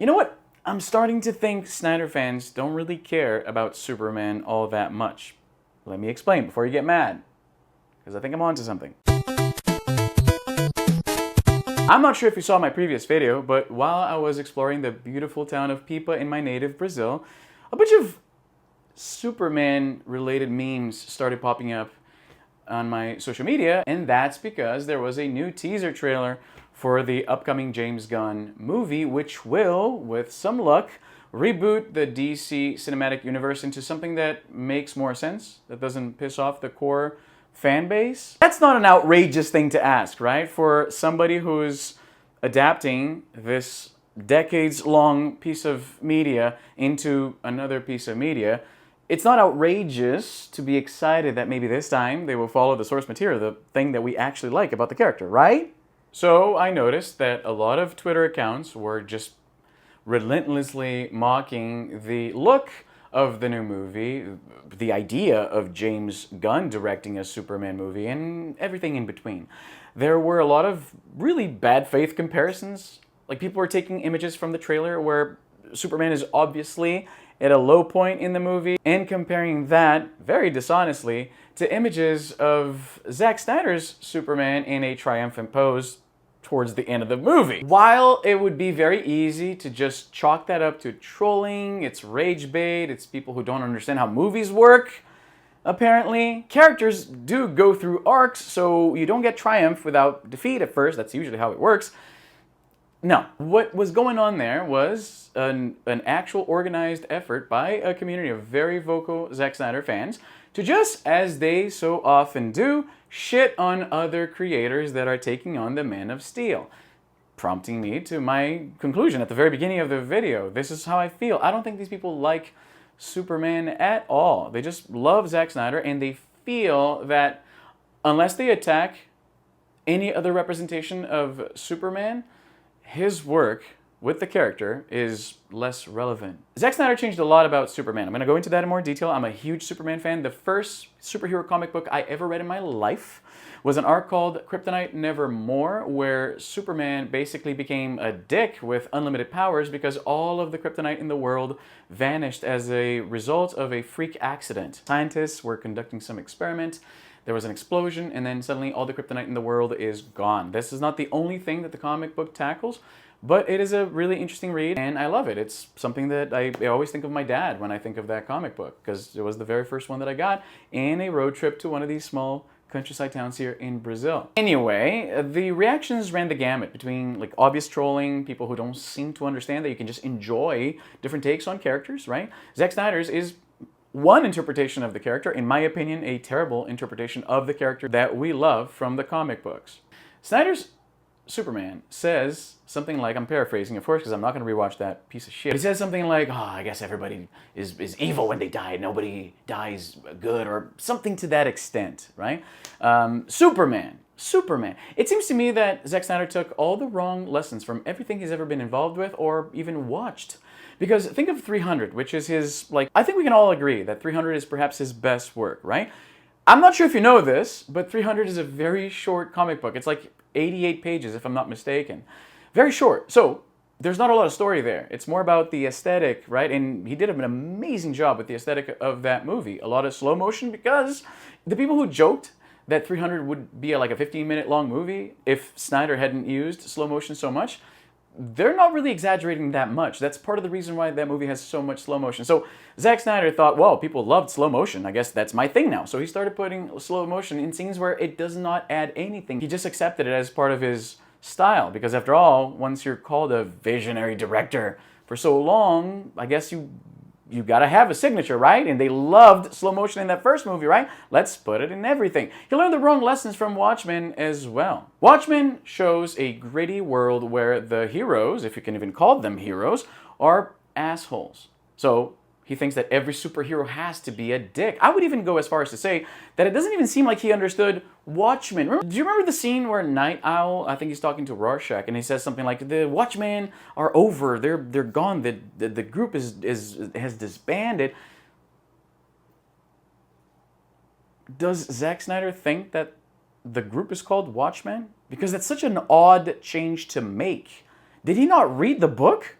You know what? I'm starting to think Snyder fans don't really care about Superman all that much. Let me explain before you get mad, because I think I'm onto something. I'm not sure if you saw my previous video, but while I was exploring the beautiful town of Pipa in my native Brazil, a bunch of Superman-related memes started popping up on my social media, and that's because there was a new teaser trailer for the upcoming James Gunn movie, which will, with some luck, reboot the DC cinematic universe into something that makes more sense, that doesn't piss off the core fan base. That's not an outrageous thing to ask, right? For somebody who's adapting this decades-long piece of media into another piece of media, it's not outrageous to be excited that maybe this time they will follow the source material, the thing that we actually like about the character, right? So I noticed that a lot of Twitter accounts were just relentlessly mocking the look of the new movie, the idea of James Gunn directing a Superman movie, and everything in between. There were a lot of really bad faith comparisons. Like, people were taking images from the trailer where Superman is obviously at a low point in the movie and comparing that, very dishonestly, to images of Zack Snyder's Superman in a triumphant pose towards the end of the movie. While it would be very easy to just chalk that up to trolling, it's rage bait, it's people who don't understand how movies work, apparently, characters do go through arcs, so you don't get triumph without defeat at first. That's usually how it works. No, what was going on there was an actual organized effort by a community of very vocal Zack Snyder fans to, just as they so often do, shit on other creators that are taking on the Man of Steel. Prompting me to my conclusion at the very beginning of the video. This is how I feel. I don't think these people like Superman at all. They just love Zack Snyder, and they feel that unless they attack any other representation of Superman, his work with the character is less relevant. Zack Snyder changed a lot about Superman. I'm going to go into that in more detail. I'm a huge Superman fan. The first superhero comic book I ever read in my life was an arc called Kryptonite Nevermore, where Superman basically became a dick with unlimited powers because all of the kryptonite in the world vanished as a result of a freak accident. Scientists were conducting some experiment, there was an explosion, and then suddenly all the kryptonite in the world is gone. This is not the only thing that the comic book tackles, but it is a really interesting read, and I love it. It's something that I always think of my dad when I think of that comic book, because it was the very first one that I got in a road trip to one of these small countryside towns here in Brazil. Anyway, the reactions ran the gamut between like obvious trolling, people who don't seem to understand that you can just enjoy different takes on characters, right? Zack Snyder's is one interpretation of the character, in my opinion, a terrible interpretation of the character that we love from the comic books. Snyder's Superman says something like, I'm paraphrasing, of course, because I'm not going to rewatch that piece of shit. He says something like, oh, I guess everybody is evil when they die. Nobody dies good, or something to that extent, right? Superman. It seems to me that Zack Snyder took all the wrong lessons from everything he's ever been involved with or even watched. Because think of 300, which is his, I think we can all agree that 300 is perhaps his best work, right? I'm not sure if you know this, but 300 is a very short comic book. It's like 88 pages, if I'm not mistaken. Very short. So there's not a lot of story there. It's more about the aesthetic, right? And he did an amazing job with the aesthetic of that movie. A lot of slow motion, because the people who joked that 300 would be like a 15-minute long movie if Snyder hadn't used slow motion so much, they're not really exaggerating that much. That's part of the reason why that movie has so much slow motion. So Zack Snyder thought, well, people loved slow motion. I guess that's my thing now. So he started putting slow motion in scenes where it does not add anything. He just accepted it as part of his style. Because after all, once you're called a visionary director for so long, I guess you gotta have a signature, right? And they loved slow motion in that first movie, right? Let's put it in everything. He learned the wrong lessons from Watchmen as well. Watchmen shows a gritty world where the heroes, if you can even call them heroes, are assholes. So he thinks that every superhero has to be a dick. I would even go as far as to say that it doesn't even seem like he understood Watchmen. Do you remember the scene where Night Owl, I think he's talking to Rorschach, and he says something like, the Watchmen are over, they're gone, the group has disbanded. Does Zack Snyder think that the group is called Watchmen? Because that's such an odd change to make. Did he not read the book?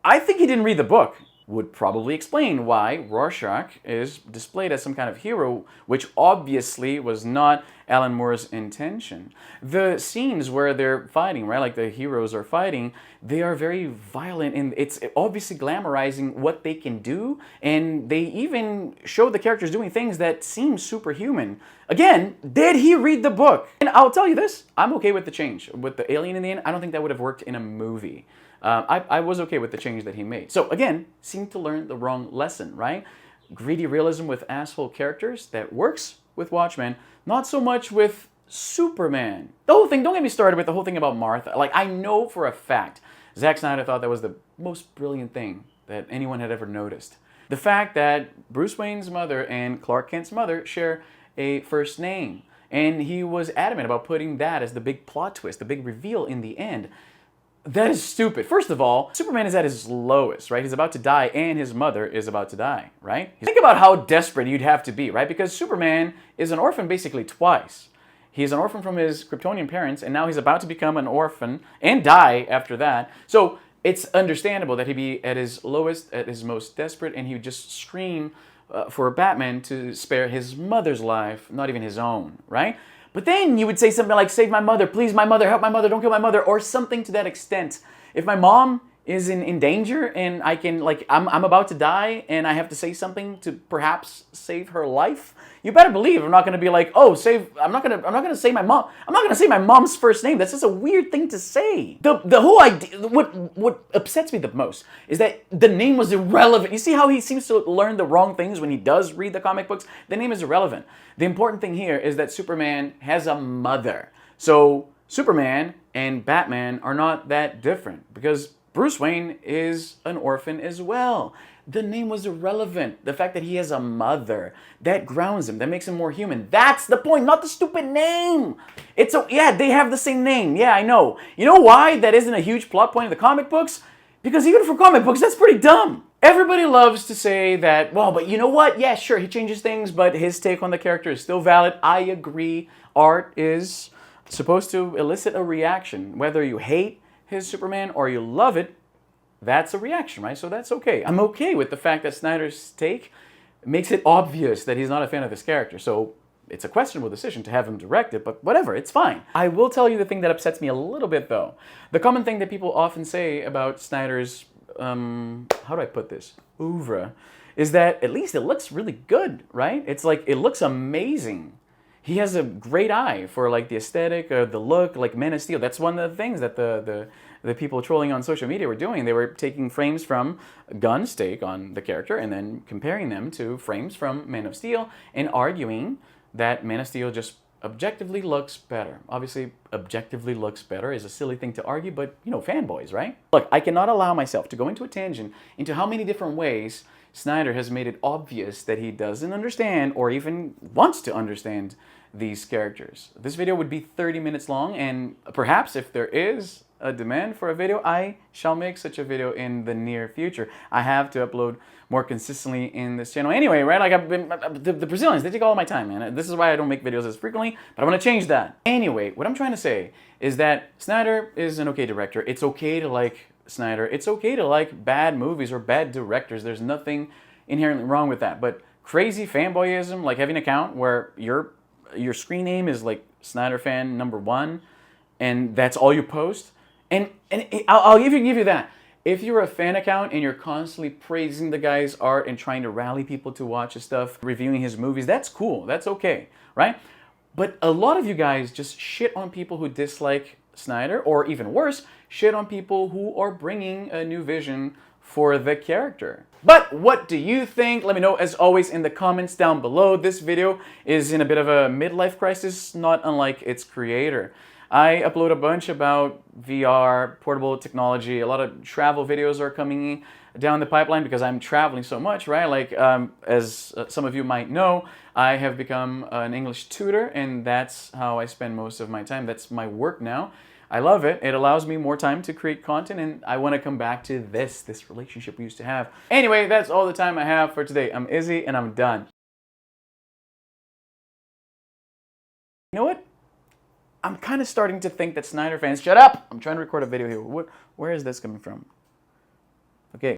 I think he didn't read the book. Would probably explain why Rorschach is displayed as some kind of hero, which obviously was not Alan Moore's intention. The scenes where they're fighting, right, like the heroes are fighting, they are very violent, and it's obviously glamorizing what they can do, and they even show the characters doing things that seem superhuman. Again, did he read the book? And I'll tell you this, I'm okay with the change. With the alien in the end, I don't think that would have worked in a movie. I was okay with the change that he made. So again, seemed to learn the wrong lesson, right? Greedy realism with asshole characters, that works with Watchmen, not so much with Superman. The whole thing, don't get me started with the whole thing about Martha. Like, I know for a fact, Zack Snyder thought that was the most brilliant thing that anyone had ever noticed. The fact that Bruce Wayne's mother and Clark Kent's mother share a first name. And he was adamant about putting that as the big plot twist, the big reveal in the end. That is stupid. First of all, Superman is at his lowest, right? He's about to die and his mother is about to die, right? Think about how desperate you'd have to be, right? Because Superman is an orphan basically twice. He's an orphan from his Kryptonian parents, and now he's about to become an orphan and die after that. So it's understandable that he'd be at his lowest, at his most desperate, and he would just scream for Batman to spare his mother's life, not even his own, right? But then you would say something like, save my mother, please my mother, help my mother, don't kill my mother, or something to that extent. If my mom is in danger and I can, like, I'm about to die and I have to say something to perhaps save her life, you better believe I'm not going to be like, oh, I'm not going to say my mom. I'm not going to say my mom's first name. That's just a weird thing to say. The whole idea, what upsets me the most is that the name was irrelevant. You see how he seems to learn the wrong things when he does read the comic books? The name is irrelevant. The important thing here is that Superman has a mother. So Superman and Batman are not that different because Bruce Wayne is an orphan as well. The name was irrelevant. The fact that he has a mother, that grounds him, that makes him more human. That's the point, not the stupid name. Yeah, they have the same name. Yeah, I know. You know why that isn't a huge plot point in the comic books? Because even for comic books, that's pretty dumb. Everybody loves to say that, well, but you know what? Yeah, sure, he changes things, but his take on the character is still valid. I agree. Art is supposed to elicit a reaction. Whether you hate his Superman or you love it, that's a reaction, right? So that's okay. I'm okay with the fact that Snyder's take makes it obvious that he's not a fan of this character. So it's a questionable decision to have him direct it, but whatever, it's fine. I will tell you the thing that upsets me a little bit, though. The common thing that people often say about Snyder's, how do I put this, oeuvre, is that at least it looks really good, right? It's like, it looks amazing. He has a great eye for like the aesthetic, the look, like Man of Steel. That's one of the things that the people trolling on social media were doing. They were taking frames from Gunn's take on the character and then comparing them to frames from Man of Steel and arguing that Man of Steel just objectively looks better. Obviously, objectively looks better is a silly thing to argue, but, you know, fanboys, right? Look, I cannot allow myself to go into a tangent into how many different ways Snyder has made it obvious that he doesn't understand or even wants to understand these characters. This video would be 30 minutes long, and perhaps if there is a demand for a video, I shall make such a video in the near future. I have to upload more consistently in this channel anyway, right? Like the Brazilians, they take all my time, man. This is why I don't make videos as frequently, but I want to change that. Anyway, what I'm trying to say is that Snyder is an okay director. It's okay to like Snyder. It's okay to like bad movies or bad directors. There's nothing inherently wrong with that. But crazy fanboyism, like having an account where your screen name is like Snyder fan #1, and that's all you post. And I'll give you that. If you're a fan account and you're constantly praising the guy's art and trying to rally people to watch his stuff, reviewing his movies, that's cool. That's okay, right? But a lot of you guys just shit on people who dislike Snyder, or even worse, shit on people who are bringing a new vision for the character. But what do you think? Let me know, as always, in the comments down below. This video is in a bit of a midlife crisis, not unlike its creator. I upload a bunch about VR, portable technology. A lot of travel videos are coming down the pipeline because I'm traveling so much, right? Like, as some of you might know, I have become an English tutor, and that's how I spend most of my time. That's my work now. I love it. It allows me more time to create content, and I want to come back to this relationship we used to have. Anyway, that's all the time I have for today. I'm Izzy, and I'm done. You know what? I'm kind of starting to think that Snyder fans... Shut up! I'm trying to record a video here. Where is this coming from? Okay.